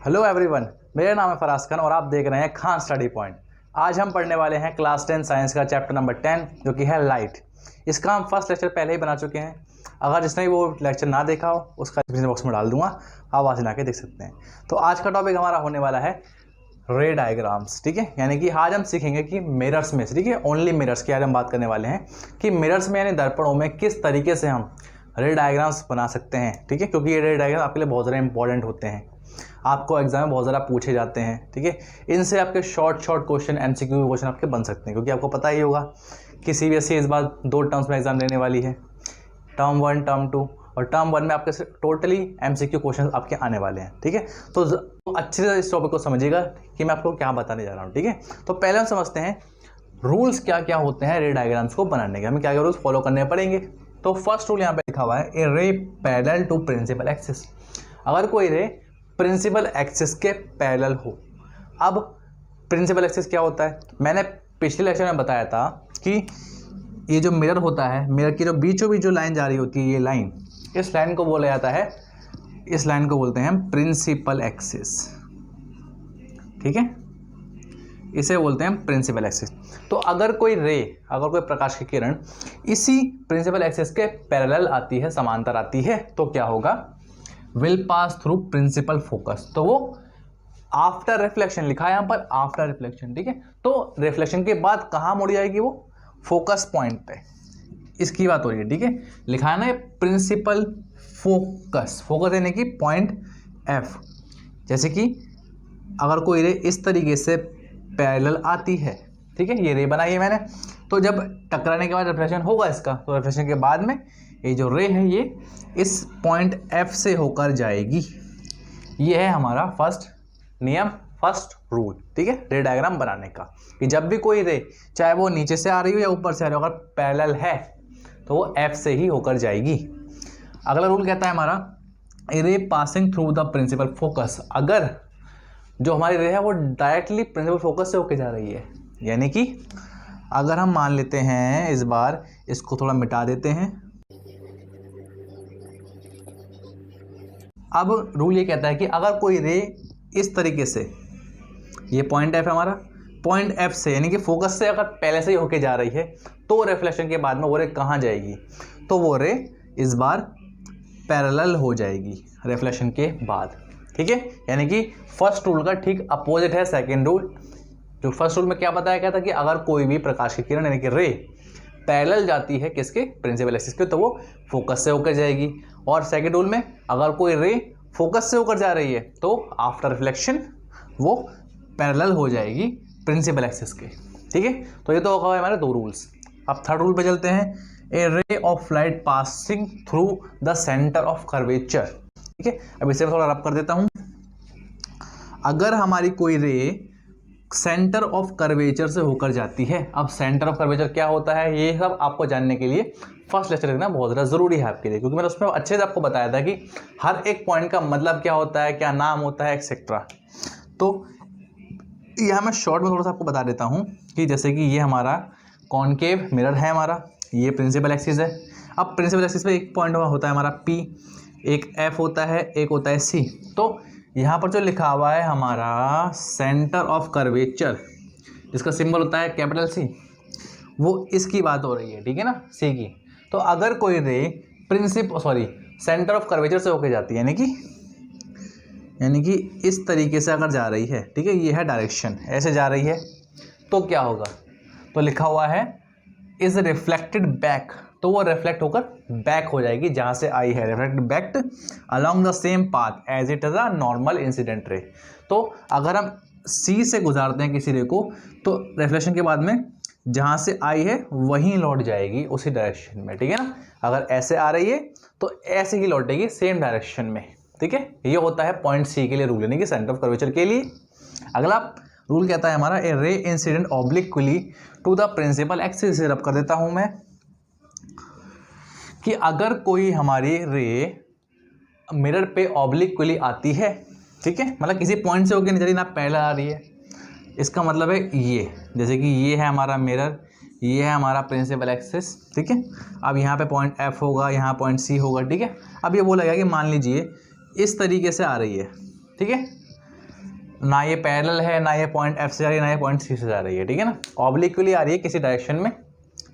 Hello everyone, मेरा नाम है फराज खान और आप देख रहे हैं खान स्टडी पॉइंट। आज हम पढ़ने वाले हैं क्लास 10 साइंस का चैप्टर नंबर 10 जो कि है लाइट। इसका हम फर्स्ट लेक्चर पहले ही बना चुके हैं। अगर जिसने भी वो लेक्चर ना देखा हो उसका डिस्क्रिप्शन बॉक्स में डाल दूंगा, आप वहाँ से जाके देख सकते हैं। तो आज का टॉपिक हमारा होने वाला है रे डायग्राम्स। ठीक है, यानी कि आज हम सीखेंगे कि मिरर्स में, ठीक है, ओनली मिरर्स की आज हम बात करने वाले हैं कि मिरर्स में यानी दर्पणों में किस तरीके से हम रे डायग्राम्स बना सकते हैं। ठीक है, क्योंकि ये रे डायग्राम आपके लिए बहुत ज़्यादा इंपॉर्टेंट होते हैं, आपको एग्जाम में बहुत ज़्यादा पूछे जाते हैं। ठीक है, इनसे आपके शॉर्ट क्वेश्चन एमसीक्यू क्वेश्चन आपके बन सकते हैं, क्योंकि आपको पता ही होगा कि सीबीएसई इस बार 2 टर्म्स में एग्जाम लेने वाली है, टर्म 1 टर्म 2, और टर्म 1 में आपके टोटली एमसीक्यू क्वेश्चन आपके आने वाले हैं। ठीक है, तो अच्छे से इस टॉपिक को समझिएगा कि मैं आपको क्या बताने जा रहा हूँ। ठीक है, तो पहले हम समझते हैं रूल्स क्या क्या होते हैं रे डायग्राम्स को बनाने के, हमें क्या क्या रूल्स फॉलो करने पड़ेंगे। तो फर्स्ट रूल यहाँ पे लिखा हुआ है, ए ray parallel to principal axis. अगर कोई रे प्रिंसिपल एक्सिस के पैरेलल हो। अब प्रिंसिपल एक्सिस क्या होता है, मैंने पिछले लेक्चर में बताया था कि ये जो मिरर होता है, मिरर की जो बीचों बीच जो लाइन जा रही होती है, ये लाइन, इस लाइन को बोला जाता है, इस लाइन को बोलते हैं प्रिंसिपल एक्सिस। ठीक है, इसे बोलते हैं प्रिंसिपल एक्सिस। तो अगर कोई रे, अगर कोई प्रकाश की किरण इसी प्रिंसिपल एक्सिस के पैरेलल आती है, समांतर आती है, तो क्या होगा, will pass through principal focus. तो वो आफ्टर रिफ्लेक्शन लिखा है यहाँ पर, आफ्टर रिफ्लेक्शन। ठीक है, तो रिफ्लेक्शन के बाद कहाँ मुड़ जाएगी, वो फोकस पॉइंट पे, इसकी बात हो रही है। ठीक है, लिखा है ना प्रिंसिपल फोकस, फोकस यानी कि पॉइंट एफ। जैसे कि अगर कोई रे इस तरीके से पैरेलल आती है, ठीक है, ये रे बनाई है मैंने, तो जब टकराने के बाद रिफ्लेक्शन होगा इसका, तो रिफ्लेक्शन के बाद में ये जो रे है ये इस पॉइंट एफ से होकर जाएगी। ये है हमारा फर्स्ट नियम, फर्स्ट रूल। ठीक है, रे डायग्राम बनाने का, कि जब भी कोई रे, चाहे वो नीचे से आ रही हो या ऊपर से आ रही हो, अगर पैरेलल है तो वो एफ से ही होकर जाएगी। अगला रूल कहता है हमारा, a ray passing through the principal focus. अगर जो हमारी रे है वो डायरेक्टली प्रिंसिपल फोकस से होकर जा रही है, यानी कि अगर हम मान लेते हैं, इस बार इसको थोड़ा मिटा देते हैं। अब रूल ये कहता है कि अगर कोई रे इस तरीके से, ये पॉइंट एफ है हमारा, पॉइंट एफ से यानी कि फोकस से अगर पहले से ही होके जा रही है, तो रिफ्लेक्शन के बाद में वो रे कहाँ जाएगी, तो वो रे इस बार पैरेलल हो जाएगी रिफ्लेक्शन के बाद। ठीक है, यानी कि फर्स्ट रूल का ठीक अपोजिट है सेकेंड रूल। जो फर्स्ट रूल में क्या बताया गया था कि अगर कोई भी प्रकाश की किरण यानी कि रे पैरेलल जाती है किसके, प्रिंसिपल एक्सिस के, तो वो फोकस से होकर जाएगी। और सेकेंड रूल में अगर कोई रे फोकस से होकर जा रही है तो आफ्टर रिफ्लेक्शन वो पैरेलल हो जाएगी प्रिंसिपल एक्सिस के। ठीक है, तो ये तो होगा हमारे 2 रूल्स। अब थर्ड रूल पे चलते हैं, a ray of light passing through the centre of curvature. ठीक है, अब इसे थोड़ा रब कर देता हूं। अगर हमारी कोई रे सेंटर ऑफ कर्वेचर से होकर जाती है, अब सेंटर ऑफ कर्वेचर क्या होता है, ये सब आपको जानने के लिए फर्स्ट लेक्चर देखना बहुत ज़्यादा ज़रूरी है आपके लिए, क्योंकि मैंने उसमें अच्छे से आपको बताया था कि हर एक पॉइंट का मतलब क्या होता है, क्या नाम होता है, एक्सेट्रा। तो यहाँ मैं शॉर्ट में थोड़ा सा आपको बता देता हूँ कि जैसे कि ये हमारा कॉनकेव मिरर है हमारा, ये प्रिंसिपल एक्सिस है। अब प्रिंसिपल एक्सिस पे एक पॉइंट होता है हमारा P, एक F होता है, एक होता है C। तो यहाँ पर जो लिखा हुआ है हमारा सेंटर ऑफ कर्वेचर, जिसका सिंबल होता है कैपिटल C, वो इसकी बात हो रही है। ठीक है ना, C की। तो अगर कोई रे सेंटर ऑफ कर्वेचर से होके जाती है, यानी कि इस तरीके से अगर जा रही है, ठीक है, ये है डायरेक्शन, ऐसे जा रही है, तो क्या होगा, तो लिखा हुआ है इज रिफ्लेक्टेड बैक, तो वो रिफ्लेक्ट होकर बैक हो जाएगी जहाँ से आई है, reflect back along the same path as it is a normal incident ray. तो अगर हम सी से गुजारते हैं किसी रे को, तो रिफ्लेक्शन के बाद में जहाँ से आई है वहीं लौट जाएगी उसी डायरेक्शन में। ठीक है ना, अगर ऐसे आ रही है तो ऐसे ही लौटेगी सेम डायरेक्शन में। ठीक है, ये होता है पॉइंट सी के लिए रूल, यानी कि सेंटर ऑफ कर्वेचर के लिए। अगला रूल कहता है हमारा, a ray incident obliquely to the principal axis. से रब कर देता हूं मैं कि अगर कोई हमारी रे मिरर पे ऑब्लिक्वली आती है, ठीक है, मतलब किसी पॉइंट से होकर नहीं जा रही, ना पहले आ रही है, इसका मतलब है ये, जैसे कि ये है हमारा मिरर, ये है हमारा प्रिंसिपल एक्सिस। ठीक है, अब यहाँ पे पॉइंट एफ होगा, यहाँ पॉइंट सी होगा। ठीक है, अब ये बोला गया कि मान लीजिए इस तरीके से आ रही है, ठीक है, ना ये पैरेलल है, ना ये पॉइंट एफ से जा रही है, ना ये पॉइंट सी से जा रही है, ठीक है ना, ऑब्लिक्वली आ रही है किसी डायरेक्शन में,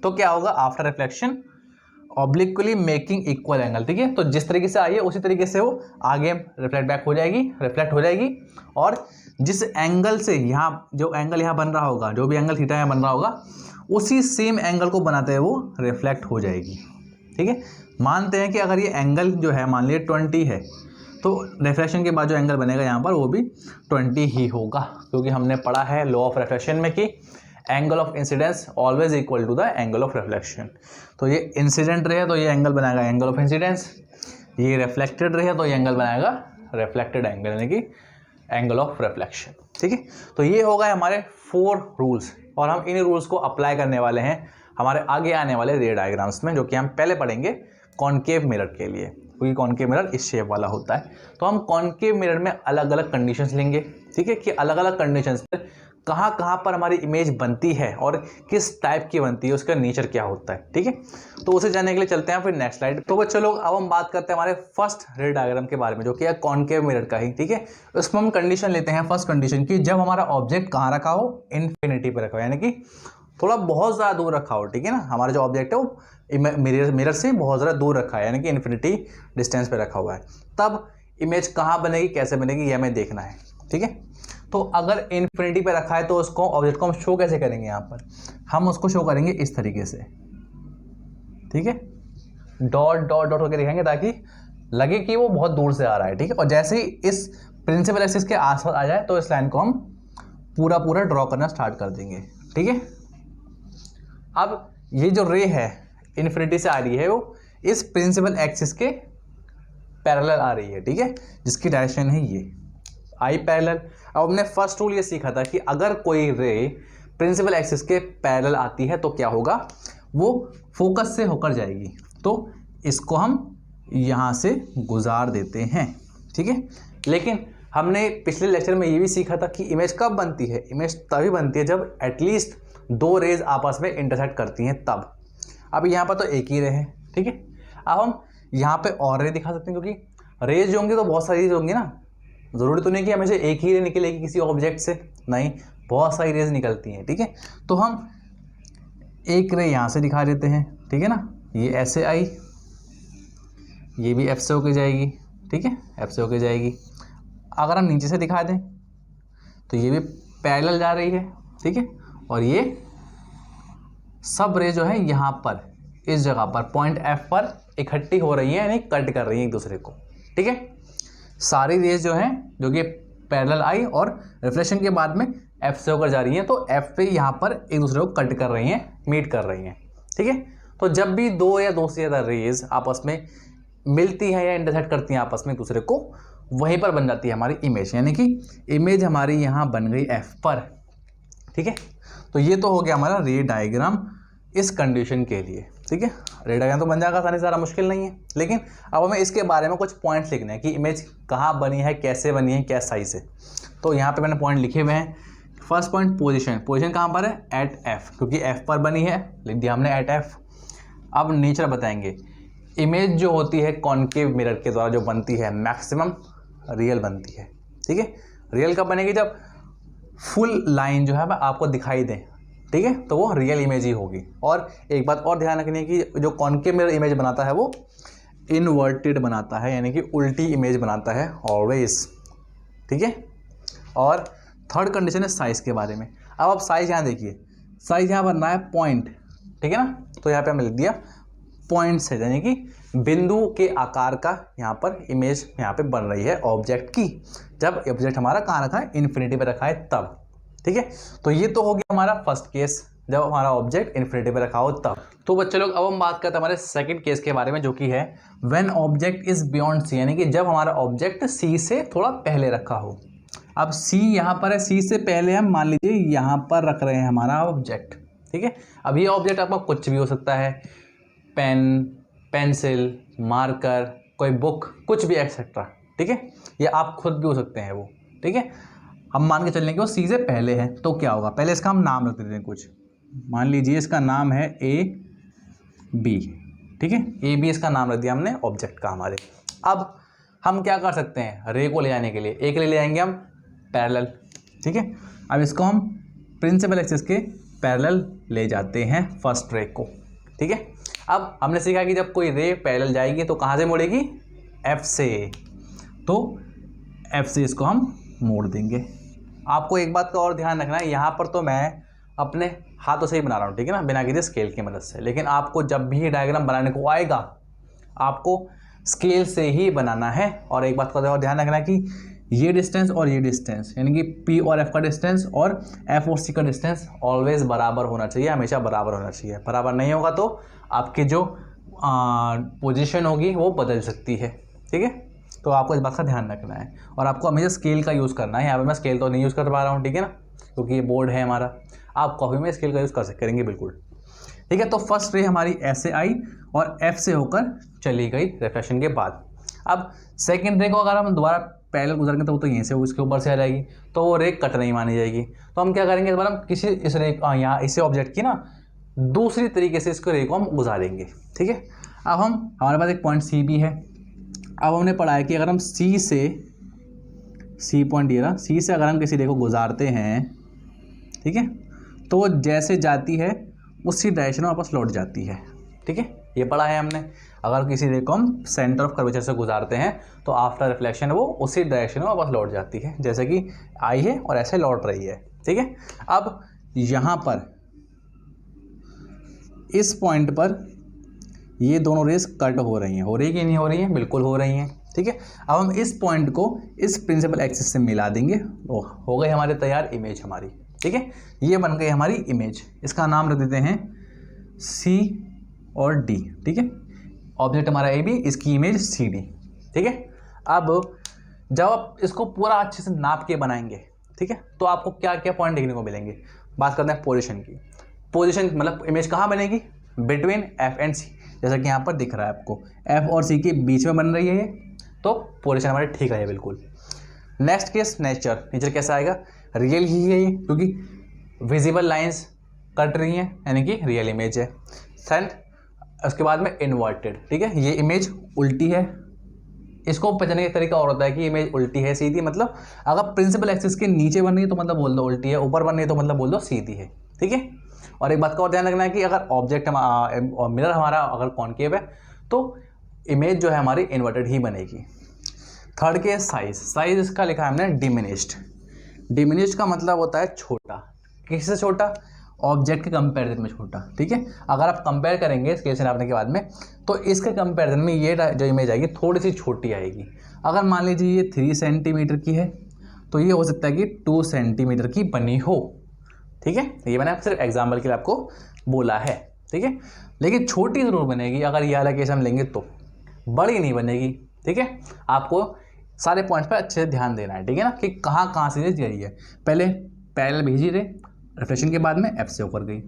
तो क्या होगा, after reflection obliquely making equal angle, ठीक है। तो जिस तरीके से आई है उसी तरीके से वो आगे रिफ्लेक्ट बैक हो जाएगी, रिफ्लेक्ट हो जाएगी, और जिस एंगल से यहाँ जो एंगल यहाँ बन रहा होगा, जो भी एंगल थीटा यहाँ बन रहा होगा, उसी सेम एंगल को बनाते हुए वो रिफ्लेक्ट हो जाएगी, ठीक है। मानते हैं कि अगर ये एंगल जो है मान लीजिए 20 है, तो रिफ्लेक्शन के बाद जो एंगल बनेगा यहाँ पर वो भी 20 ही होगा, क्योंकि हमने पढ़ा है लॉ ऑफ रिफ्लेक्शन में कि angle of incidence always equal to the angle of reflection. तो ये इंसिडेंट रहे तो ये एंगल बनाएगा एंगल ऑफ इंसिडेंस, ये रिफ्लेक्टेड रहे तो ये एंगल बनाएगा रिफ्लेक्टेड एंगल, यानी कि एंगल ऑफ रिफ्लेक्शन, ठीक है। तो ये हो गए हमारे 4 रूल्स, और हम इन रूल्स को अप्लाई करने वाले हैं हमारे आगे आने वाले रे डायग्राम्स में, जो कि हम पहले पढ़ेंगे कॉनकेव मिरर के लिए, क्योंकि कॉनकेव मिरर इस शेप वाला होता है। तो हम कॉनकेव मिरर में अलग अलग कंडीशंस लेंगे, ठीक है, कि अलग अलग कंडीशंस पे कहाँ कहाँ पर हमारी इमेज बनती है और किस टाइप की बनती है, उसका नेचर क्या होता है, ठीक है। तो उसे जानने के लिए चलते हैं फिर नेक्स्ट स्लाइड। तो बच्चों लोग अब हम बात करते हैं हमारे फर्स्ट रे डायग्राम के बारे में, जो कि है कॉनकेव मिरर का ही, ठीक है। उसमें हम कंडीशन लेते हैं, फर्स्ट कंडीशन की, जब हमारा ऑब्जेक्ट कहाँ रखा हो, इन्फिनिटी पर रखा हो, यानी कि थोड़ा बहुत ज़्यादा दूर रखा हो, ठीक है ना। हमारा जो ऑब्जेक्ट है वो मिरर से बहुत ज़्यादा दूर रखा है, यानी कि इन्फिनिटी डिस्टेंस पे रखा हुआ है, तब इमेज कहाँ बनेगी, कैसे बनेगी, ये हमें देखना है, ठीक है। तो अगर इन्फिनिटी पे रखा है तो उसको ऑब्जेक्ट को हम शो कैसे करेंगे, यहाँ पर हम उसको शो करेंगे इस तरीके से, ठीक है, डॉट डॉट डॉट करके दिखाएंगे ताकि लगे कि वो बहुत दूर से आ रहा है, ठीक है। और जैसे ही इस प्रिंसिपल एक्सिस के आसपास आ जाए तो इस लाइन को हम पूरा पूरा ड्रॉ करना स्टार्ट कर देंगे, ठीक है। अब ये जो रे है इन्फिनिटी से आ रही है वो इस प्रिंसिपल एक्सिस के पैरेलल आ रही है, ठीक है, जिसकी डायरेक्शन है ये आई पैरेलल। अब हमने फर्स्ट रूल ये सीखा था कि अगर कोई रे प्रिंसिपल एक्सिस के पैरेलल आती है तो क्या होगा, वो फोकस से होकर जाएगी, तो इसको हम यहाँ से गुजार देते हैं, ठीक है। लेकिन हमने पिछले लेक्चर में ये भी सीखा था कि इमेज कब बनती है, इमेज तभी बनती है जब एटलीस्ट 2 रेज आपस में इंटरसेक्ट करती हैं तब। अब यहाँ पर तो एक ही रे है, ठीक है। अब हम यहाँ पे और रे दिखा सकते हैं, क्योंकि रेज जो होंगी तो बहुत सारी रेज होंगी ना, ज़रूरी तो नहीं कि हमेशा एक ही रे निकलेगी किसी ऑब्जेक्ट से, नहीं, बहुत सारी रेज निकलती हैं, ठीक है। तो हम एक रे यहाँ से दिखा देते हैं, ठीक है ना, ये ऐसे आई, ये भी एफ से होके जाएगी, ठीक है, एफ से होके जाएगी। अगर हम नीचे से दिखा दें तो ये भी पैरेलल जा रही है, ठीक है, और ये सब रे जो है यहाँ पर इस जगह पर पॉइंट एफ पर इकट्ठी हो रही है, यानी कट कर रही है एक दूसरे को, ठीक है। सारी रेज जो हैं जो कि पैरेलल आई और रिफ्लेक्शन के बाद में एफ से होकर जा रही हैं, तो एफ पे यहाँ पर एक दूसरे को कट कर रही हैं, मीट कर रही हैं, ठीक है। तो जब भी 2 या 2 से ज़्यादा रेज आपस में मिलती हैं या इंटरसेक्ट करती हैं आपस में एक दूसरे को, वहीं पर बन जाती है हमारी इमेज, यानी कि इमेज हमारी यहाँ बन गई एफ पर, ठीक है। तो ये तो हो गया हमारा रे डायग्राम इस कंडीशन के लिए, ठीक है। रे डायग्राम तो बन जाएगा आसानी से, ज़्यादा मुश्किल नहीं है, लेकिन अब हमें इसके बारे में कुछ पॉइंट्स लिखने हैं कि इमेज कहाँ बनी है, कैसे बनी है, क्या साइज है। तो यहाँ पे मैंने पॉइंट लिखे हुए हैं। फर्स्ट पॉइंट पोजीशन, पोजीशन कहाँ पर है, एट एफ, क्योंकि एफ पर बनी है, लिख दिया हमने एट एफ। अब नेचर बताएंगे, इमेज जो होती है कॉनकेव मिरर के द्वारा जो बनती है मैक्सिमम रियल बनती है, ठीक है। रियल कब बनेगी, जब फुल लाइन जो है आपको दिखाई दे, ठीक है, तो वो रियल इमेज ही होगी। और एक बात और ध्यान रखनी है कि जो कॉनकेव मिरर इमेज बनाता है वो इनवर्टेड बनाता है, यानी कि उल्टी इमेज बनाता है ऑलवेज, ठीक है। और थर्ड कंडीशन है साइज़ के बारे में। अब आप साइज़ यहाँ देखिए, साइज़ यहाँ बनना है पॉइंट, ठीक है ना, तो यहाँ पे हमने लिख दिया पॉइंट साइज, यानी कि बिंदु के आकार का यहाँ पर इमेज यहाँ पे बन रही है ऑब्जेक्ट की, जब ऑब्जेक्ट हमारा कहाँ रखा है, इन्फिनिटी पे रखा है तब, ठीक है। तो ये तो हो गया हमारा फर्स्ट केस, जब हमारा ऑब्जेक्ट इन्फिनिटी पे रखा हो तब। तो बच्चे लोग अब हम बात करते हैं हमारे सेकंड केस के बारे में, जो कि है when object is beyond C, यानी कि जब हमारा ऑब्जेक्ट सी से थोड़ा पहले रखा हो। अब सी यहाँ पर है, सी से पहले हम मान लीजिए यहाँ पर रख रहे हैं हमारा ऑब्जेक्ट, ठीक है। अब ये ऑब्जेक्ट आपका कुछ भी हो सकता है, पेन, पेंसिल, मार्कर, कोई बुक, कुछ भी एक्सेट्रा, ठीक है, ये आप खुद भी हो सकते हैं वो, ठीक है। हम मान के चलने कि वो सी से पहले है, तो क्या होगा, पहले इसका हम नाम रख देते हैं कुछ, मान लीजिए इसका नाम है ए बी, ठीक है, ए बी इसका नाम रख दिया हमने ऑब्जेक्ट का हमारे। अब हम क्या कर सकते हैं, रे को ले जाने के लिए एक ले आएंगे हम पैरेलल, ठीक है। अब इसको हम प्रिंसिपल एक्सिस के पैरेलल ले जाते हैं फर्स्ट रे को, ठीक है। अब हमने सीखा कि जब कोई रे पैरेलल जाएगी तो कहाँ से मोड़ेगी, एफ से, तो एफ से इसको हम मोड़ देंगे। आपको एक बात का और ध्यान रखना है, यहाँ पर तो मैं अपने हाथों से ही बना रहा हूँ, ठीक है ना, बिना किसी स्केल की मदद से, लेकिन आपको जब भी डायग्राम बनाने को आएगा आपको स्केल से ही बनाना है। और एक बात का और ध्यान रखना है कि ये डिस्टेंस और ये डिस्टेंस, यानी कि पी और एफ का डिस्टेंस और एफ और सी का डिस्टेंस ऑलवेज बराबर होना चाहिए, हमेशा बराबर होना चाहिए। बराबर नहीं होगा तो आपकी जो पोजीशन होगी वो बदल सकती है, ठीक है। तो आपको इस बात का ध्यान रखना है और आपको हमेशा स्केल का यूज़ करना है। यहाँ पे मैं स्केल तो नहीं यूज़ कर पा रहा हूँ, ठीक है ना, क्योंकि ये बोर्ड है हमारा। आप कॉपी में स्केल का यूज़ करेंगे बिल्कुल, ठीक है। तो फर्स्ट रे हमारी ऐसे आई और एफ से होकर चली गई रिफ्लेक्शन के बाद। अब सेकंड रे को अगर हम दोबारा पैरेलल गुजरेंगे तो वो तो यहीं से इसके ऊपर से आ जाएगी, तो वो रे कट नहीं मानी जाएगी। तो हम क्या करेंगे, इस बार हम किसी इस रे यहाँ इसे ऑब्जेक्ट की ना दूसरी तरीके से इसको रे को हम गुजारेंगे, ठीक है। अब हमारे पास एक पॉइंट सी भी है। अब हमने पढ़ा है कि अगर हम सी पॉइंट, ये रहा, सी से अगर हम किसी रे को गुजारते हैं, ठीक है, तो वो जैसे जाती है उसी डायरेक्शन में वापस लौट जाती है, ठीक है। ये पढ़ा है हमने। अगर किसी रे को हम सेंटर ऑफ कर्वेचर से गुजारते हैं तो आफ्टर रिफ्लेक्शन वो उसी डायरेक्शन में वापस लौट जाती है, जैसे कि आई है और ऐसे लौट रही है, ठीक है। अब यहाँ पर इस पॉइंट पर ये दोनों रेस कट हो रही हैं, हो रही कि नहीं हो रही हैं, बिल्कुल हो रही हैं, ठीक है। अब हम इस पॉइंट को इस प्रिंसिपल एक्सिस से मिला देंगे, हो गई हमारे तैयार इमेज हमारी, ठीक है। ये बन गई हमारी इमेज। इसका नाम रख देते हैं सी और डी, ठीक है। ऑब्जेक्ट हमारा ए बी, इसकी इमेज सी डी, ठीक है। अब जब आप इसको पूरा अच्छे से नाप के बनाएंगे, ठीक है, तो आपको क्या क्या पॉइंट देखने को मिलेंगे। बात करते हैं पोजीशन की। पोजीशन मतलब इमेज कहाँ बनेगी, बिटवीन एफ एंड सी, जैसा कि यहाँ पर दिख रहा है आपको, एफ और सी के बीच में बन रही है ये, तो पोजीशन हमारी ठीक है बिल्कुल। नेक्स्ट केस नेचर कैसा आएगा, रियल ही है ये, क्योंकि विजिबल लाइंस कट रही हैं, यानी कि रियल इमेज है। सेंट उसके बाद में इन्वर्टेड, ठीक है, ये इमेज उल्टी है। इसको पहचानने का तरीका और होता है कि इमेज उल्टी है सीधी, मतलब अगर प्रिंसिपल एक्सिस के नीचे बन रही है तो मतलब बोल दो उल्टी है, ऊपर बन रही है तो मतलब बोल दो सीधी है, ठीक है। और एक बात का और ध्यान रखना है कि अगर ऑब्जेक्ट मिरर हमारा अगर कॉनकेव है तो इमेज जो है हमारी इन्वर्टेड ही बनेगी। थर्ड के साइज इसका लिखा है हमने डिमिनिश्ड का मतलब होता है छोटा। किससे छोटा, ऑब्जेक्ट के कंपैरिजन में छोटा, ठीक है। अगर आप कंपेयर करेंगे स्केल से नापने के बाद में तो इसके कंपैरिजन में ये जो इमेज आएगी थोड़ी सी छोटी आएगी। अगर मान लीजिए ये 3 सेंटीमीटर की है तो ये हो सकता है कि 2 सेंटीमीटर की बनी हो, ठीक है। ये मैंने सिर्फ एग्जाम्पल के लिए आपको बोला है, ठीक है। लेकिन छोटी ज़रूर बनेगी, अगर ये वाला केस हम लेंगे तो बड़ी नहीं बनेगी, ठीक है। आपको सारे पॉइंट्स पर अच्छे से ध्यान देना है, ठीक है ना, कि कहाँ से जा रही है। पहले पैरेलल भेजी रे, रिफ्लेक्शन के बाद में एफ से होकर गई,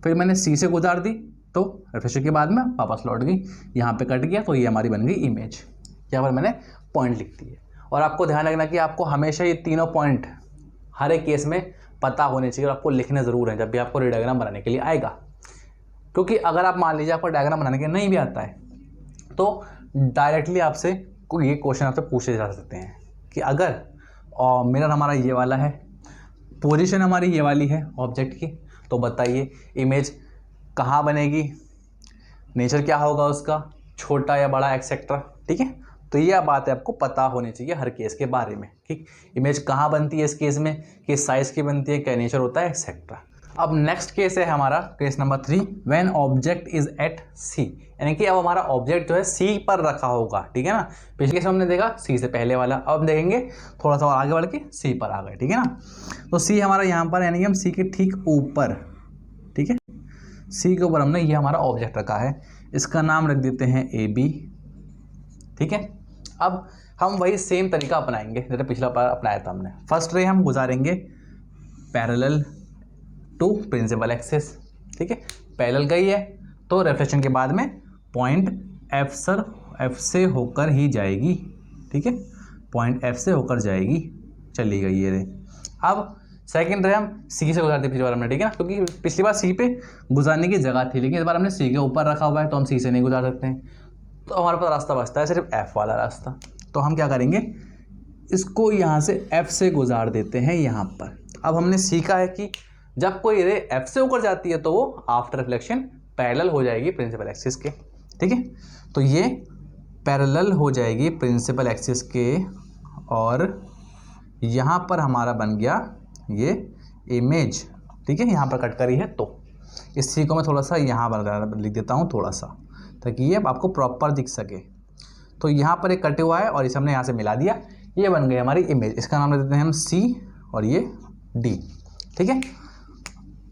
फिर मैंने सी से गुजार दी तो रिफ्लेक्शन के बाद में वापस लौट गई, यहाँ पे कट गया तो ये हमारी बन गई इमेज। यहाँ पर मैंने पॉइंट लिख दिए। और आपको ध्यान रखना कि आपको हमेशा ये तीनों पॉइंट हर एक केस में पता होने चाहिए और आपको लिखने ज़रूर हैं जब भी आपको रे डायग्राम बनाने के लिए आएगा। क्योंकि अगर आप मान लीजिए आपको डायग्राम बनाने के नहीं भी आता है तो डायरेक्टली आपसे ये क्वेश्चन आपसे पूछे जा सकते हैं कि अगर मिरर हमारा ये वाला है, पोजीशन हमारी ये वाली है ऑब्जेक्ट की, तो बताइए इमेज कहाँ बनेगी, नेचर क्या होगा उसका, छोटा या बड़ा एक्सेट्रा, ठीक है। तो ये बात है आपको पता होनी चाहिए हर केस के बारे में कि इमेज कहाँ बनती है, इस केस में किस साइज़ की बनती है, क्या नेचर होता है, एक्सेट्रा। अब नेक्स्ट केस है हमारा case number 3, when object is at C, यानी कि अब हमारा ऑब्जेक्ट जो है सी पर रखा होगा, ठीक है ना। पिछले केस में हमने देखा सी से पहले वाला, अब देखेंगे थोड़ा सा और आगे बढ़ के सी पर आ गए, ठीक है ना। तो सी हमारा यहाँ पर, यानी कि हम सी के ठीक ऊपर, ठीक है, सी के ऊपर हमने ये हमारा ऑब्जेक्ट रखा है, इसका नाम रख देते हैं ए बी, ठीक है। अब हम वही सेम तरीका अपनाएंगे जैसे पिछला बार अपनाया था हमने। फर्स्ट रे हम गुजारेंगे पैरेलल टू प्रिंसिपल एक्सिस, ठीक है, पैरेलल गई है तो रिफ्लेक्शन के बाद में पॉइंट एफ से होकर ही जाएगी, ठीक है, पॉइंट एफ से होकर जाएगी, चली गई ये रे। अब सेकंड रे हम सी से गुजारते पिछली बार हमने, ठीक है ना, क्योंकि पिछली बार सी पे गुजारने की जगह थी, लेकिन इस बार हमने सी के ऊपर रखा हुआ है तो हम सी से नहीं गुजार सकते हैं, तो हमारे पास रास्ता बचता है सिर्फ एफ वाला रास्ता। तो हम क्या करेंगे, इसको यहाँ से एफ से गुजार देते हैं यहाँ पर, अब हमने सीखा है कि जब कोई रे एफ से होकर जाती है तो वो आफ्टर रिफ्लेक्शन पैरेलल हो जाएगी प्रिंसिपल एक्सिस के, ठीक है। तो ये पैरेलल हो जाएगी प्रिंसिपल एक्सिस के, और यहाँ पर हमारा बन गया ये इमेज, ठीक है। यहाँ पर कट करी है तो इस सी को मैं थोड़ा सा यहाँ पर लिख देता हूँ थोड़ा सा, ताकि ये आपको प्रॉपर दिख सके। तो यहाँ पर एक कटे हुआ है और इसे हमने यहाँ से मिला दिया, ये बन गई हमारी इमेज। इसका नाम दे देते हैं हम सी और ये डी, ठीक है।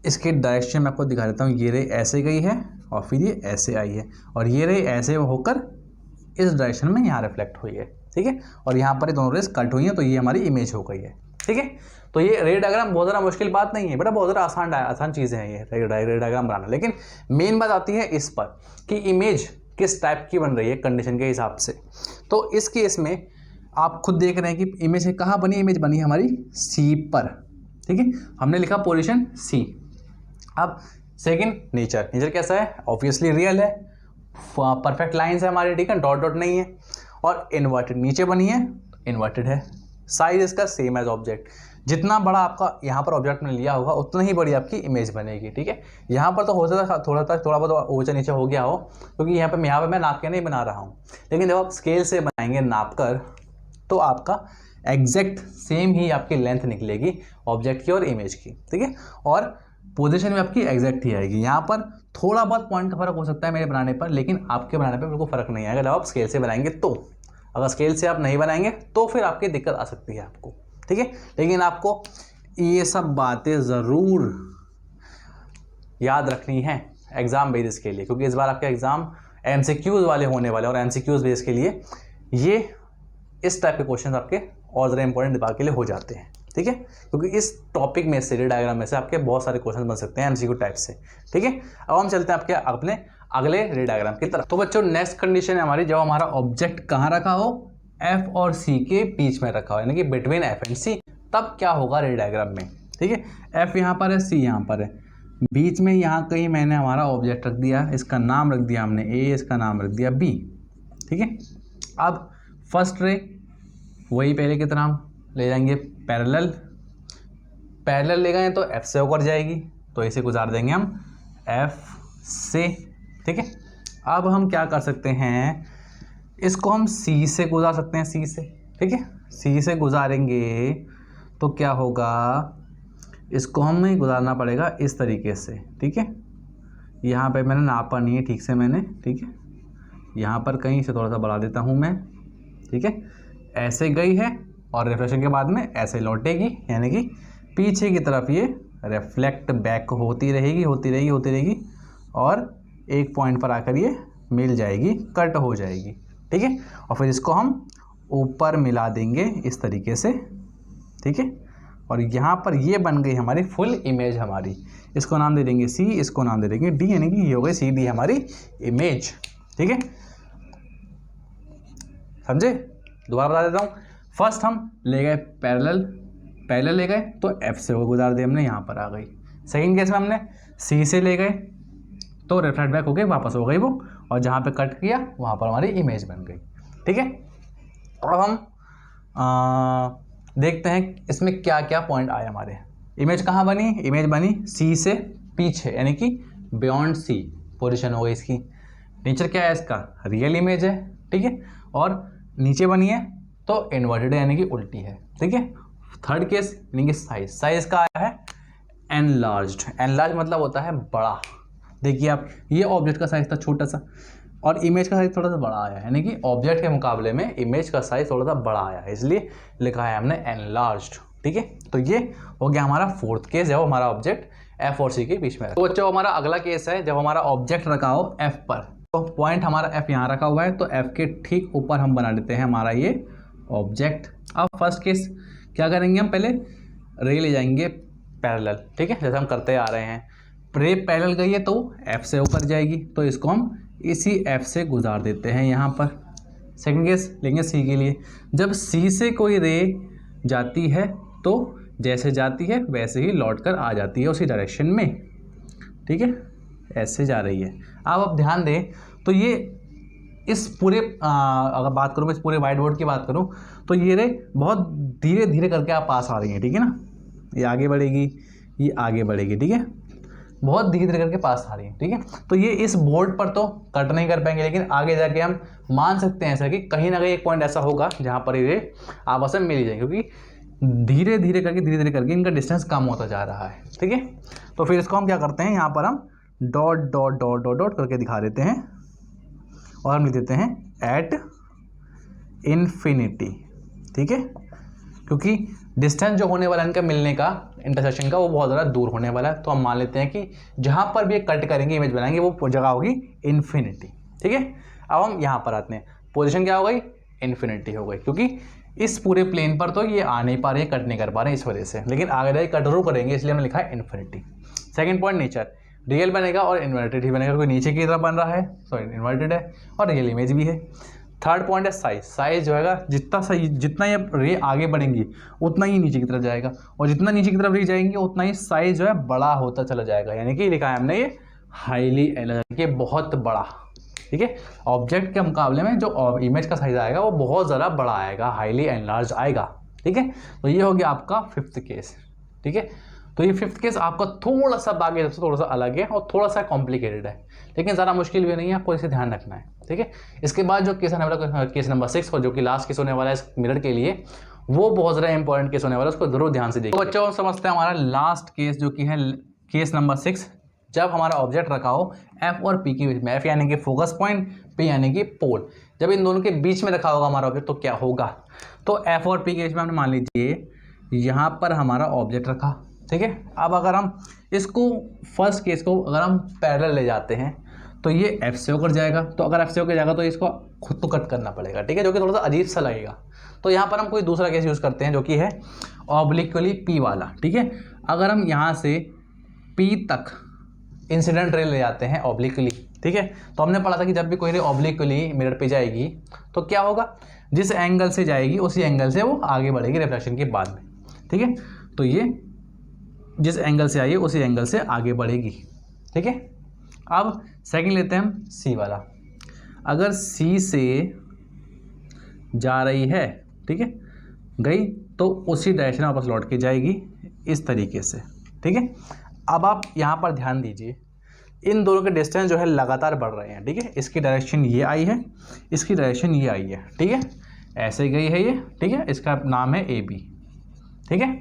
इसके डायरेक्शन मैं आपको दिखा देता हूँ। ये रे ऐसे गई है और फिर ये ऐसे आई है, और ये रे ऐसे होकर इस डायरेक्शन में यहाँ रिफ्लेक्ट हुई है, ठीक है। और यहाँ पर ये दोनों रेस कट हुई हैं, तो ये हमारी इमेज हो गई है, ठीक है। तो ये रे डायग्राम बहुत ज़्यादा मुश्किल बात नहीं है बेटा, बहुत ज़्यादा आसान चीज़ें हैं ये रे डायग्राम बनाना। लेकिन मेन बात आती है इस पर कि इमेज किस टाइप की बन रही है कंडीशन के हिसाब से। तो इस केस में आप खुद देख रहे हैं कि इमेज कहाँ बनी, इमेज बनी हमारी सी पर, ठीक है। हमने लिखा पोजीशन सी। अब सेकंड, नेचर कैसा है, ऑब्वियसली रियल है, परफेक्ट लाइंस है हमारी, ठीक है, डॉट डॉट नहीं है, और इन्वर्टेड नीचे बनी है, इन्वर्टेड है। साइज इसका सेम एज ऑब्जेक्ट, जितना बड़ा आपका यहाँ पर ऑब्जेक्ट में लिया होगा उतना ही बड़ी आपकी इमेज बनेगी, ठीक है। यहाँ पर तो हो सकता है थोड़ा बहुत ऊंचा नीचे हो गया हो, क्योंकि यहाँ पे मैं नाप के नहीं बना रहा हूँ, लेकिन जब आप स्केल से बनाएंगे नाप कर तो आपका एग्जैक्ट सेम ही आपकी लेंथ निकलेगी ऑब्जेक्ट की और इमेज की, ठीक है। और पोजीशन में आपकी एग्जैक्ट ही आएगी। यहाँ पर थोड़ा बहुत पॉइंट का फर्क हो सकता है मेरे बनाने पर, लेकिन आपके बनाने पर बिल्कुल फर्क नहीं आएगा जब आप स्केल से बनाएंगे तो। अगर स्केल से आप नहीं बनाएंगे तो फिर आपकी दिक्कत आ सकती है आपको, ठीक है। लेकिन आपको ये सब बातें ज़रूर याद रखनी है एग्ज़ाम बेसिस के लिए, क्योंकि इस बार आपके एग्ज़ाम MCQs वाले होने वाले, और MCQs बेस के लिए ये इस टाइप के क्वेश्चन आपके और ज़्यादा इंपॉर्टेंट दिमाग के लिए हो जाते हैं, ठीक है। क्योंकि इस टॉपिक में से, रे डायग्राम में से आपके बहुत सारे क्वेश्चन बन सकते हैं MCQ टाइप से, ठीक है। अब हम चलते हैं आपके अपने अगले रे डायग्राम की तरफ। तो बच्चों नेक्स्ट कंडीशन है हमारी, जब हमारा ऑब्जेक्ट कहाँ रखा हो, F और C के बीच में रखा हो, यानी कि बिटवीन F एंड C, तब क्या होगा रे डायग्राम में, ठीक है। F यहाँ पर है, C यहाँ पर है, बीच में यहाँ कहीं मैंने हमारा ऑब्जेक्ट रख दिया, इसका नाम रख दिया हमने A, इसका नाम रख दिया B, ठीक है। अब फर्स्ट रे वही पहले की तरह हम ले जाएंगे पैरेलल ले गए तो F से होकर जाएगी, तो इसे गुजार देंगे हम F से, ठीक है। अब हम क्या कर सकते हैं, इसको हम C से गुजार सकते हैं, C से, ठीक है। C से गुजारेंगे तो क्या होगा, इसको हमें गुजारना पड़ेगा इस तरीके से, ठीक है। यहाँ पे मैंने नापा नहीं है ठीक से मैंने, ठीक है। यहाँ पर कहीं से थोड़ा सा बढ़ा देता हूँ मैं, ठीक है। ऐसे गई है और रिफ्लेक्शन के बाद में ऐसे लौटेगी, यानी कि पीछे की तरफ ये रिफ्लेक्ट बैक होती रहेगी और एक पॉइंट पर आकर ये मिल जाएगी, कट हो जाएगी, ठीक है। और फिर इसको हम ऊपर मिला देंगे इस तरीके से, ठीक है। और यहाँ पर ये बन गई हमारी फुल इमेज हमारी, इसको नाम दे देंगे C, इसको नाम दे देंगे D, यानी कि ये हो गई CD हमारी इमेज, ठीक है। समझे, दोबारा बता देता हूँ। फर्स्ट हम ले गए पैरेलल ले गए तो F से वो गुजार दिए हमने, यहाँ पर आ गई। सेकंड केस में हमने C से ले गए तो रिफ्लेक्ट बैक हो गई, वापस हो गई वो, और जहाँ पे कट किया वहाँ पर हमारी इमेज बन गई, ठीक है। अब हम देखते हैं इसमें क्या क्या पॉइंट आए हमारे। इमेज कहाँ बनी, इमेज बनी C से पीछे, यानी कि बियॉन्ड C पोजीशन हो गई इसकी। नेचर क्या है इसका, रियल इमेज है, ठीक है। और नीचे बनी है तो इन्वर्टेड है, यानी कि उल्टी है, ठीक है। थर्ड केस यानी कि साइज का आया है एनलार्ज मतलब होता है बड़ा। देखिए आप, ये ऑब्जेक्ट का साइज था छोटा सा और इमेज का साइज थोड़ा सा बड़ा आया है, यानी कि ऑब्जेक्ट के मुकाबले में इमेज का साइज थोड़ा सा बड़ा आया है, इसलिए लिखा है हमने एनलार्ज्ड, ठीक है। तो ये हो गया हमारा फोर्थ केस, जब हमारा ऑब्जेक्ट F और C के बीच में। तो बच्चों हमारा अगला केस है जब हमारा ऑब्जेक्ट रखा हो F पर, तो पॉइंट हमारा F यहाँ रखा हुआ है, तो F के ठीक ऊपर हम बना देते हैं हमारा ये ऑब्जेक्ट। अब फर्स्ट केस क्या करेंगे, हम पहले रे ले जाएंगे पैरेलल, ठीक है, जैसे हम करते आ रहे हैं। रे पैरेलल गई है तो F से ऊपर जाएगी, तो इसको हम इसी F से गुजार देते हैं यहाँ पर। सेकंड केस लेंगे C के लिए, जब C से कोई रे जाती है तो जैसे जाती है वैसे ही लौट कर आ जाती है उसी डायरेक्शन में, ठीक है, ऐसे जा रही है। अब आप ध्यान दें तो ये इस पूरे अगर बात करूँ, इस पूरे वाइट बोर्ड की बात करूँ तो ये रे बहुत धीरे धीरे करके आप पास आ रही हैं, ठीक है ना, ये आगे बढ़ेगी, ये आगे बढ़ेगी, ठीक है, बहुत धीरे धीरे करके पास आ रही है, ठीक है। तो ये इस बोर्ड पर तो कट नहीं कर पाएंगे, लेकिन आगे जाके हम मान सकते हैं ऐसा कि कहीं ना कहीं एक पॉइंट ऐसा होगा जहाँ पर ये आपस में मिल जाएंगे, क्योंकि धीरे धीरे करके इनका डिस्टेंस कम होता जा रहा है, ठीक है। तो फिर इसको हम क्या करते हैं, यहाँ पर हम dot dot dot dot dot करके दिखा देते हैं और हम लिख देते हैं एट इन्फिनिटी, ठीक है, क्योंकि डिस्टेंस जो होने वाला है इनका मिलने का, इंटरसेक्शन का, वो बहुत ज़्यादा दूर होने वाला है। तो हम मान लेते हैं कि जहाँ पर भी कट करेंगे, इमेज बनाएंगे, वो जगह होगी इन्फिनिटी, ठीक है। अब हम यहाँ पर आते हैं, पोजीशन क्या हो गई, इन्फिनिटी हो गई, क्योंकि इस पूरे प्लेन पर तो ये आ नहीं पा रहे हैं, कट नहीं कर पा रहे हैं इस वजह से, लेकिन आगे जाके कट जरूर करेंगे, इसलिए हमने लिखा है infinity. Second point, nature, real बनेगा और इन्वर्टेड ही बनेगा, क्योंकि नीचे की तरफ बन रहा है, सॉरी इन्वर्टेड है, और रियल इमेज भी है। थर्ड पॉइंट है साइज, साइज जो है जितना ये रे आगे बढ़ेंगी उतना ही नीचे की तरफ जाएगा, और जितना नीचे की तरफ रे जाएंगे उतना ही साइज जो है बड़ा होता चला जाएगा, यानी कि लिखा है हमने ये हाईली एनर्जी, बहुत बड़ा, ठीक है। ऑब्जेक्ट के मुकाबले में जो इमेज का साइज आएगा वो बहुत ज़्यादा बड़ा आएगा, हाईली एनलार्ज आएगा, ठीक है। तो ये हो गया आपका फिफ्थ केस, ठीक है। तो ये फिफ्थ केस आपका थोड़ा सा बाकी सबसे थोड़ा सा अलग है और थोड़ा सा कॉम्प्लिकेटेड है, लेकिन ज़्यादा मुश्किल भी नहीं है, आपको इसे ध्यान रखना है, ठीक है। इसके बाद जो केस आने वाला, केस नंबर 6, और जो कि लास्ट केस होने वाला है इस मिरर के लिए, वो बहुत ज़्यादा इंपॉर्टेंट केस होने वाला है, उसको जरूर ध्यान से देखिए। तो बच्चों समझते हैं हमारा लास्ट केस जो कि है केस नंबर 6। जब हमारा ऑब्जेक्ट रखा हो एफ और पी के बीच में, एफ यानी कि फोकस पॉइंट, पी यानी कि पोल, जब इन दोनों के बीच में रखा होगा हमारा ऑब्जेक्ट तो क्या होगा। तो एफ और पी के बीच में हमने मान लीजिए यहाँ पर हमारा ऑब्जेक्ट रखा, ठीक है। अब अगर हम इसको फर्स्ट केस को अगर हम पैरेलल ले जाते हैं तो ये एफ से होकर जाएगा, तो अगर एफ से होकर जाएगा तो इसको खुद तो कट करना पड़ेगा, ठीक है, जो कि थोड़ा सा अजीब सा लगेगा। तो यहाँ पर हम कोई दूसरा केस यूज़ करते हैं जो कि है ऑब्लिक्वली पी वाला, ठीक है। अगर हम यहाँ से पी तक इंसिडेंट रे ले जाते हैं ऑब्लिक्वली, ठीक है, तो हमने पढ़ा था कि जब भी कोई रे ऑब्लिक्वली मिरर पे जाएगी तो क्या होगा, जिस एंगल से जाएगी उसी एंगल से वो आगे बढ़ेगी रिफ्लेक्शन के बाद में, ठीक है। तो ये जिस एंगल से आई है उसी एंगल से आगे बढ़ेगी, ठीक है। अब सेकंड लेते हैं हम सी वाला, अगर सी से जा रही है, ठीक है, गई तो उसी डायरेक्शन में वापस लौट के जाएगी इस तरीके से, ठीक है। अब आप यहाँ पर ध्यान दीजिए, इन दोनों के डिस्टेंस जो है लगातार बढ़ रहे हैं, ठीक है। इसकी डायरेक्शन ये आई है, इसकी डायरेक्शन ये आई है, ठीक है, ऐसे गई है ये, ठीक है, इसका नाम है ए बी, ठीक है।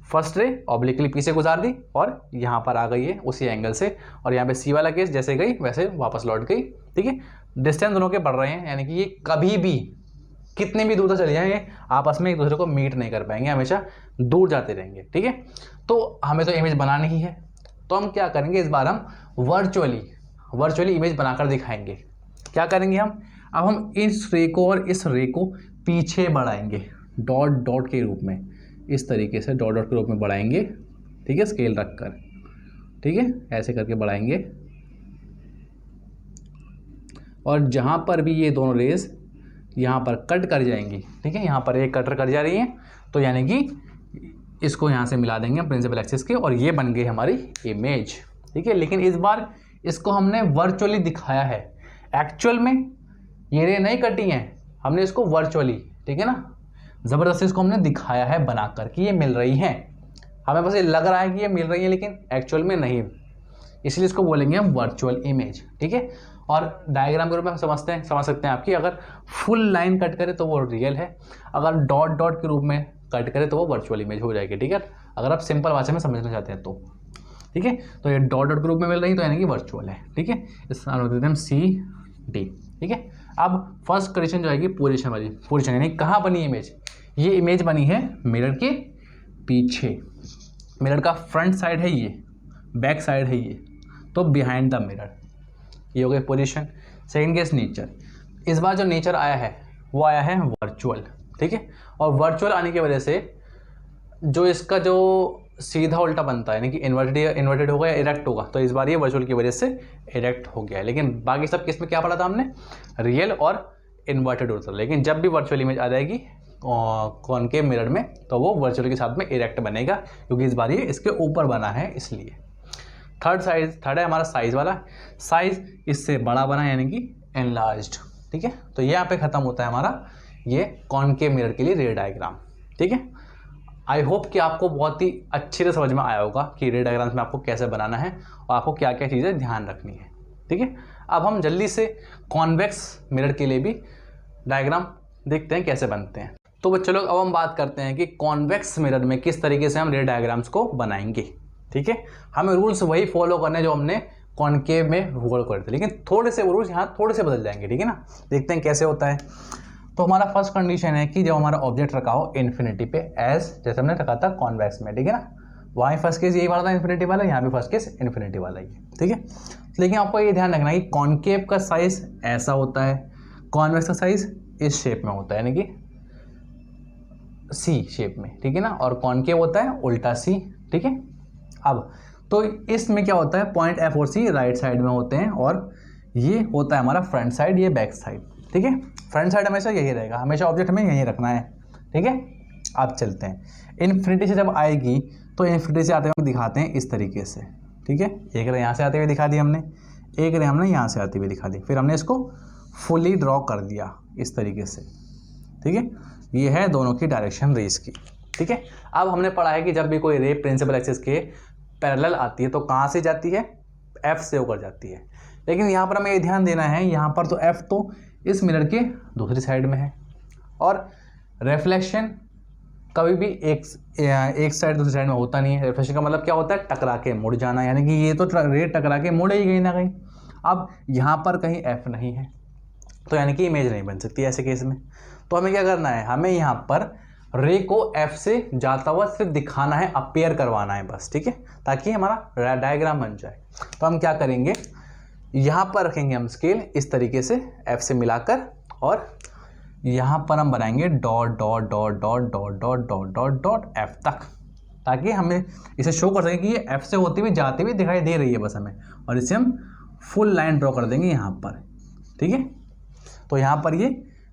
फर्स्ट रे ऑब्लिकली पी से गुजार दी और यहाँ पर आ गई है उसी एंगल से, और यहाँ पे सी वाला केस जैसे गई वैसे वापस लौट गई, ठीक है। डिस्टेंस दोनों के बढ़ रहे हैं, यानी कि ये कभी भी कितने भी दूर तक चले जाएंगे आपस में एक दूसरे को मीट नहीं कर पाएंगे, हमेशा दूर जाते रहेंगे, ठीक है। तो हमें तो इमेज बनानी ही है, तो हम क्या करेंगे, इस बार हम वर्चुअली इमेज बनाकर दिखाएंगे। क्या करेंगे हम, अब हम इस रे को और इस रे को पीछे बढ़ाएंगे डॉट डॉट के रूप में, इस तरीके से डॉट डॉट के रूप में बढ़ाएंगे, ठीक है, स्केल रखकर, ठीक है, ऐसे करके बढ़ाएंगे। और जहाँ पर भी ये दोनों रेस यहाँ पर कट कर जाएंगी, ठीक है, यहाँ पर एक कटर कर जा रही है, तो यानी कि इसको यहाँ से मिला देंगे प्रिंसिपल एक्सिस के, और ये बन गई हमारी इमेज, ठीक है। लेकिन इस बार इसको हमने वर्चुअली दिखाया है, एक्चुअल में ये रे नहीं कटी हैं, हमने इसको वर्चुअली, ठीक है ना, ज़बरदस्ती इसको हमने दिखाया है बनाकर कि ये मिल रही हैं, हमें बस ये लग रहा है कि ये मिल रही है लेकिन एक्चुअल में नहीं, इसलिए इसको बोलेंगे हम वर्चुअल इमेज, ठीक है। और डायग्राम के रूप में हम समझ सकते हैं आपकी, अगर फुल लाइन कट करे तो वो रियल है, अगर डॉट डॉट के रूप में कट करे तो वो वर्चुअल इमेज हो जाएगी, ठीक है, अगर आप सिंपल भाषा में समझना चाहते हैं तो, ठीक है। तो ये डॉट डॉट के रूप में मिल रही तो यानी कि वर्चुअल है, ठीक है। इसका नाम रख देते हैं सी डी, ठीक है। अब फर्स्ट कंडीशन जो आएगी पोजीशन वाली, पोजीशन यानी कहाँ बनी इमेज, ये इमेज बनी है मिरर के पीछे, मिरर का फ्रंट साइड है ये, बैक साइड है ये, तो बिहाइंड द मिरर, ये हो गई पोजीशन। सेकंड केस नेचर, इस बार जो नेचर आया है वो आया है वर्चुअल, ठीक है। और वर्चुअल आने की वजह से जो इसका जो सीधा उल्टा बनता है, यानी कि इन्वर्टेड होगा या इरेक्ट होगा, तो इस बार ये वर्चुअल की वजह से इरेक्ट हो गया है। लेकिन बाकी सब केस में क्या पढ़ा था हमने, रियल और इन्वर्टेड होता, लेकिन जब भी वर्चुअल इमेज आ जाएगी कॉनकेव मिरर में तो वो वर्चुअल के साथ में इरेक्ट बनेगा, क्योंकि इस बार ये इसके ऊपर बना है इसलिए। थर्ड है हमारा साइज वाला, साइज इससे बड़ा बना यानी कि एनलार्ज्ड, ठीक है। तो यहाँ पे खत्म होता है हमारा ये कॉनकेव मिरर के लिए रे डायग्राम, ठीक है। आई होप कि आपको बहुत ही अच्छे से समझ में आया होगा कि रे डायग्राम्स में आपको कैसे बनाना है और आपको क्या क्या चीज़ें ध्यान रखनी है। ठीक है, अब हम जल्दी से कॉन्वेक्स मिरर के लिए भी डायग्राम देखते हैं कैसे बनते हैं। तो बच्चों लोग अब हम बात करते हैं कि कॉन्वेक्स मिरर में किस तरीके से हम रे डायग्राम्स को बनाएंगे। ठीक है, हमें रूल्स वही फॉलो करने जो हमने कॉनकेव में फॉलो करे थे, लेकिन थोड़े से वो रूल्स यहाँ थोड़े से बदल जाएंगे। ठीक है ना, देखते हैं कैसे होता है। तो हमारा फर्स्ट कंडीशन है कि जब हमारा ऑब्जेक्ट रखा हो इन्फिनिटी पे, एज जैसे हमने रखा था कॉन्वेक्स में। ठीक है ना, वहाँ फर्स्ट केस यही वाला था इन्फिनिटी वाला, यहाँ भी फर्स्ट केस इन्फिनिटी वाला ही है। ठीक है, लेकिन आपको ये ध्यान रखना है कि कॉनकेव का साइज ऐसा होता है, कॉन्वेक्स का साइज इस शेप में होता है, यानी कि सी शेप में। ठीक है ना, और कॉनकेव होता है उल्टा सी। ठीक है, अब तो इसमें क्या होता है, पॉइंट एफ और सी राइट साइड में होते हैं और ये होता है हमारा फ्रंट साइड, ये बैक साइड। ठीक है, फ्रंट साइड हमेशा यही रहेगा, हमेशा ऑब्जेक्ट हमें यही रखना है। ठीक है, आप चलते हैं इन्फिनिटी से जब आएगी तो इन्फिनिटी से आते हुए दिखाते हैं इस तरीके से। ठीक है, एक रे यहाँ से आते हुए दिखा दी हमने, एक रे हमने यहाँ से आते हुए दिखा दी, फिर हमने इसको फुली ड्रॉ कर दिया इस तरीके से। ठीक है, ये है दोनों की डायरेक्शन रेस की। ठीक है, अब हमने पढ़ा है कि जब भी कोई रे प्रिंसिपल एक्सिस के पैरेलल आती है तो कहाँ से जाती है, एफ से होकर जाती है। लेकिन यहाँ पर हमें ये ध्यान देना है, यहाँ पर तो एफ तो इस मिरर के दूसरी साइड में है और रिफ्लेक्शन कभी भी एक साइड दूसरी साइड में होता नहीं है। रिफ्लेक्शन का मतलब क्या होता है, टकरा के मुड़ जाना, यानी कि ये तो रे टकरा के मुड़े ही कहीं ना कहीं। अब यहाँ पर कहीं एफ नहीं है तो यानी कि इमेज नहीं बन सकती ऐसे केस में। तो हमें क्या करना है, हमें यहाँ पर रे को एफ से जाता हुआ सिर्फ दिखाना है, अपीयर करवाना है बस। ठीक है, ताकि हमारा डायग्राम बन जाए। तो हम क्या करेंगे, यहाँ पर रखेंगे हम स्केल इस तरीके से एफ से मिलाकर, और यहाँ पर हम बनाएंगे dot dot dot dot dot dot dot dot dot F तक, ताकि हमें इसे शो कर सकें कि ये एफ से होती हुई जाती हुई दिखाई दे रही है बस हमें, और इसे हम फुल लाइन ड्रॉ कर देंगे यहाँ पर। ठीक है, तो यहाँ पर ये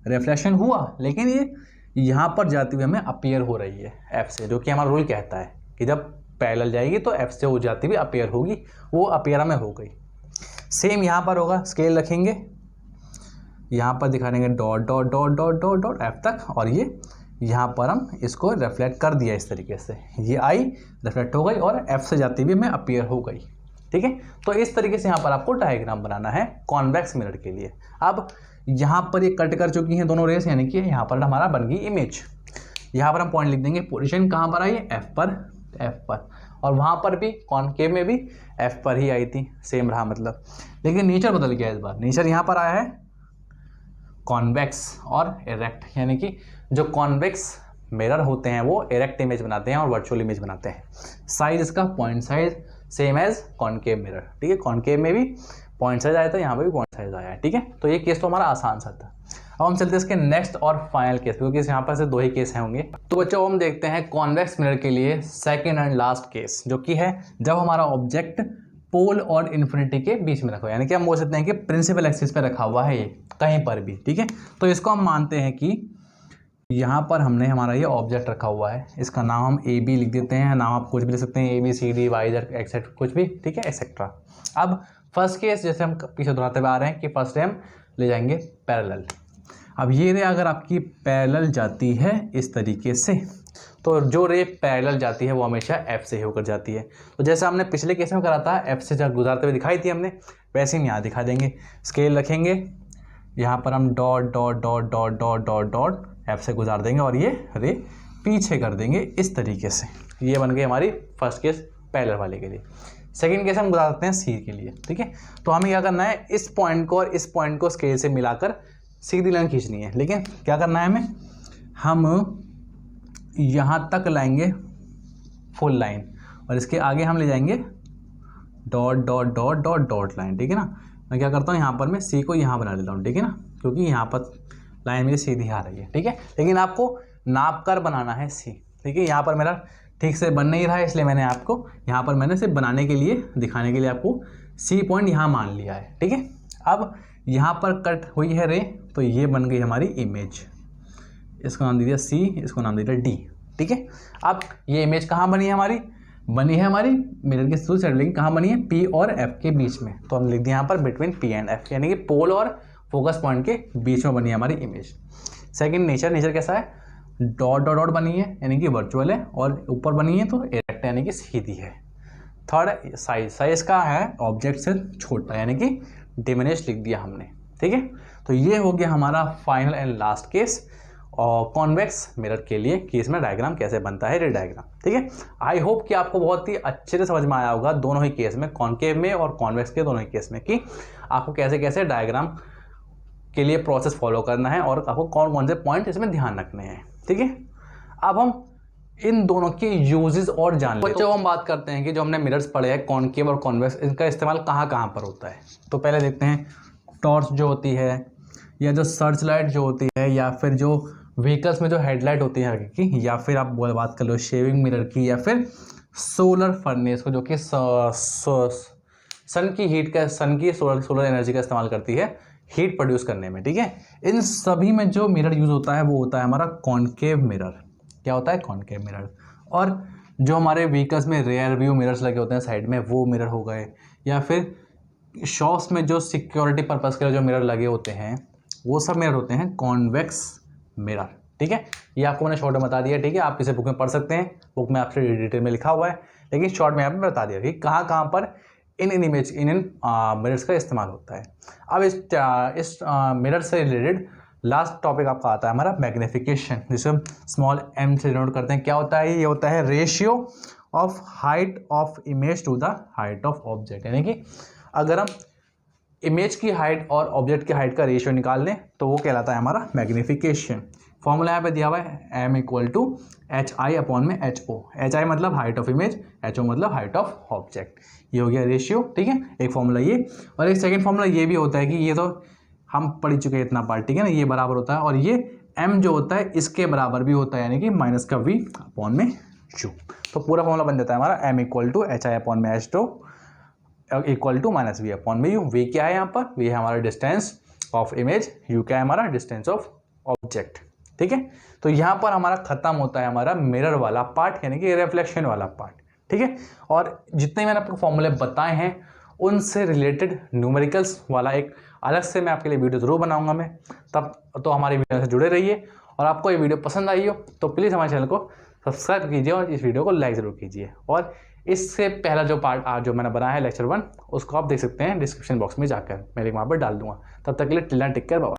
रिफ्लेक्शन हुआ, लेकिन ये यहाँ पर जाती हुई हमें अपीयर हो रही है एफ से, जो कि हमारा रूल कहता है कि जब पैरेलल जाएगी तो एफ से हो जाती हुई अपीयर होगी, वो अपीयर हमें हो गई। सेम यहाँ पर होगा, स्केल रखेंगे, यहाँ पर दिखा देंगे dot dot dot dot dot dot F तक, और ये यहाँ पर हम इसको रिफ्लेक्ट कर दिया इस तरीके से, ये आई रिफ्लेक्ट हो गई और एफ से जाती हुई में अपीयर हो गई। ठीक है, तो इस तरीके से यहाँ पर आपको डायग्राम बनाना है कॉन्वेक्स मिरर के लिए। अब यहाँ पर ये कट कर चुकी हैं दोनों रेस, यानी कि यहाँ पर हमारा बन गई इमेज। यहाँ पर हम पॉइंट लिख देंगे, पोजीशन कहाँ पर आई है, एफ पर, और वहाँ पर भी कॉनकेव में भी एफ पर ही आई थी, सेम रहा मतलब। लेकिन नेचर बदल गया इस बार, नेचर यहाँ पर आया है कॉन्वेक्स और इरेक्ट, यानी कि जो कॉन्वेक्स मिरर होते हैं वो इरेक्ट इमेज बनाते हैं और वर्चुअल इमेज बनाते हैं। साइज इसका point size same as concave mirror. ठीक है, कॉनकेव में भी पॉइंट साइज आया था, यहाँ पे भी पॉइंट साइज आया है। ठीक है, तो ये केस तो हमारा आसान सा था। अब हम चलते हैं इसके नेक्स्ट और फाइनल केस, क्योंकि यहाँ पर से दो ही केस होंगे। तो बच्चों हम देखते हैं कॉन्वेक्स मिरर के लिए सेकेंड एंड लास्ट केस, जो कि है जब हमारा ऑब्जेक्ट पोल और इन्फिनिटी के बीच में रखा हुआ, यानी कि हम बोल सकते हैं कि प्रिंसिपल एक्सिस पे रखा हुआ है ये कहीं पर भी। ठीक है, तो इसको हम मानते हैं कि यहाँ पर हमने हमारा ये ऑब्जेक्ट रखा हुआ है, इसका नाम हम ए बी लिख देते हैं, नाम आप कुछ भी लिख सकते हैं, A B C D Y Z etcetera कुछ भी। ठीक है, एक्सेट्रा। अब फर्स्ट केस जैसे हम पीछे दोहराते हुए आ रहे हैं कि फर्स्ट हम ले जाएंगे पैरेलल। अब ये रे अगर आपकी पैरेलल जाती है इस तरीके से, तो जो रे पैरेलल जाती है वो हमेशा एफ से ही होकर जाती है। तो जैसा हमने पिछले केस में करा था, एफ से जब गुजारते हुए दिखाई थी हमने, वैसे हम यहाँ दिखा देंगे। स्केल रखेंगे, यहाँ पर हम dot dot dot dot dot dot dot F से गुजार देंगे और ये रे पीछे कर देंगे इस तरीके से। ये बन गई हमारी फर्स्ट केस पैरेलल वाले के लिए। सेकंड केस हम गुजार सकते हैं सी के लिए। ठीक है, तो हमें क्या करना है, इस पॉइंट को और इस पॉइंट को स्केल से मिलाकर सीधी लाइन खींचनी है। लेकिन क्या करना है हमें, हम यहाँ तक लाएंगे फुल लाइन और इसके आगे हम ले जाएंगे dot dot dot dot dot line. ठीक है ना, मैं क्या करता हूँ, यहाँ पर मैं सी को यहाँ बना लेता हूँ। ठीक है ना, क्योंकि यहाँ पर लाइन मेरी सीधी आ रही है। ठीक है, लेकिन आपको नाप कर बनाना है सी। ठीक है, यहाँ पर मेरा ठीक से बन नहीं रहा है, इसलिए मैंने आपको यहाँ पर मैंने सिर्फ बनाने के लिए, दिखाने के लिए आपको सी पॉइंट यहाँ मान लिया है। ठीक है, अब यहाँ पर कट हुई है रे, तो ये बन गई हमारी इमेज। इसको नाम दे दिया सी, इसको नाम दे दिया डी। ठीक है, अब ये इमेज कहाँ बनी है हमारी, बनी है हमारी मिरर के थ्रू साइड, लेकिन कहाँ बनी है, पी और एफ के बीच में। तो हम लिख दिया यहाँ पर बिटवीन पी एंड एफ, यानी कि पोल और फोकस पॉइंट के बीच में बनी है हमारी इमेज। सेकंड नेचर, नेचर कैसा है, डॉट डॉट डॉट बनी है यानी कि वर्चुअल है, और ऊपर बनी है तो इरेक्ट यानी कि सीधी है। थर्ड साइज, साइज का है ऑब्जेक्ट से छोटा यानी कि डिमिनिश लिख दिया हमने, ठीक है। तो ये हो गया हमारा फाइनल एंड लास्ट केस और कॉन्वेक्स मिरर के लिए कि इसमें डायग्राम कैसे बनता है, रे डायग्राम, ठीक है। आई होप कि आपको बहुत ही अच्छे से समझ में आया होगा दोनों ही केस में, कॉन्केव में और कॉन्वेक्स के दोनों ही केस में, कि आपको कैसे कैसे डायग्राम के लिए प्रोसेस फॉलो करना है और आपको कौन कौन से पॉइंट इसमें ध्यान रखने हैं, ठीक है। अब हम इन दोनों के यूजेस और जान लेते हैं। तो हम बात करते हैं कि जो हमने मिरर्स पढ़े हैं कॉन्केव और कॉन्वेक्स, इनका इस्तेमाल कहाँ कहाँ पर होता है। तो पहले देखते हैं टॉर्च जो होती है, या जो सर्च लाइट जो होती है, या फिर जो व्हीकल्स में जो हेडलाइट होती है आगे की, या फिर आप बात कर लो शेविंग मिरर की, या फिर सोलर फर्नेस को जो कि सन की हीट का, सन की सोलर एनर्जी का इस्तेमाल करती है हीट प्रोड्यूस करने में, ठीक है। इन सभी में जो मिरर यूज़ होता है वो होता है हमारा कॉन्केव मिरर। क्या होता है? Concave mirror. और जो हमारे व्हीकल्स में रेयर व्यू मिरर्स लगे होते हैं साइड में, वो मिरर हो गए, या फिर शॉप्स में जो सिक्योरिटी पर्पज़ के लिए जो मिरर लगे होते हैं वो सब मिरर होते हैं कॉन्वेक्स मिरर, ठीक है। ये आपको मैंने शॉर्ट में बता दिया, ठीक है। आप इसे बुक में पढ़ सकते हैं, बुक में आपसे डिटेल में लिखा हुआ है, लेकिन शॉर्ट में यहाँ पे बता दिया कि कहाँ कहाँ पर इन मिरर्स का इस्तेमाल होता है। अब इस मिरर से रिलेटेड लास्ट टॉपिक आपका आता है हमारा मैग्निफिकेशन, जिसे हम स्मॉल m से डिनोट करते हैं। क्या होता है? ये होता है ratio of height of image to the height of object, यानी कि अगर हम इमेज की हाइट और ऑब्जेक्ट की हाइट का रेशियो निकाल लें तो वो कहलाता है हमारा मैग्निफिकेशन। फॉर्मूला यहाँ पे दिया हुआ है m = HI अपॉन में HO। HI मतलब हाइट ऑफ इमेज, HO मतलब हाइट ऑफ ऑब्जेक्ट। ये हो गया रेशियो, ठीक है। एक फॉर्मूला ये, और एक सेकंड फॉर्मूला ये भी होता है कि ये तो हम पढ़ चुके हैं इतना पार्ट, ठीक है ना। ये बराबर होता है, और ये m जो होता है इसके बराबर भी होता है, यानी कि माइनस का v अपॉन में u। तो पूरा फॉर्मूला बन जाता है हमारा m = HI अपॉन में HO equal to minus v upon में यू। वी क्या है यहाँ पर? वी है हमारा डिस्टेंस ऑफ इमेज, यू क्या है हमारा? डिस्टेंस ऑफ ऑब्जेक्ट, ठीक है। तो यहाँ पर हमारा खत्म होता है हमारा मिरर वाला पार्ट, यानी कि रिफ्लेक्शन वाला पार्ट, ठीक है। और जितने मैंने आपको फॉर्मूले बताए हैं उनसे रिलेटेड न्यूमेरिकल्स वाला एक अलग से मैं आपके लिए वीडियो ज़रूर बनाऊंगा मैं, तब तो हमारी वीडियो से जुड़े रहिए। और आपको ये वीडियो पसंद आई हो तो प्लीज़ हमारे चैनल को सब्सक्राइब कीजिए और इस वीडियो को लाइक ज़रूर कीजिए। और इससे पहला जो पार्ट आज जो मैंने बनाया है लेक्चर 1, उसको आप देख सकते हैं डिस्क्रिप्शन बॉक्स में जाकर, मैं लिंक वहाँ पर डाल दूंगा। तब तक के लिए टिल टेक केयर, बाय।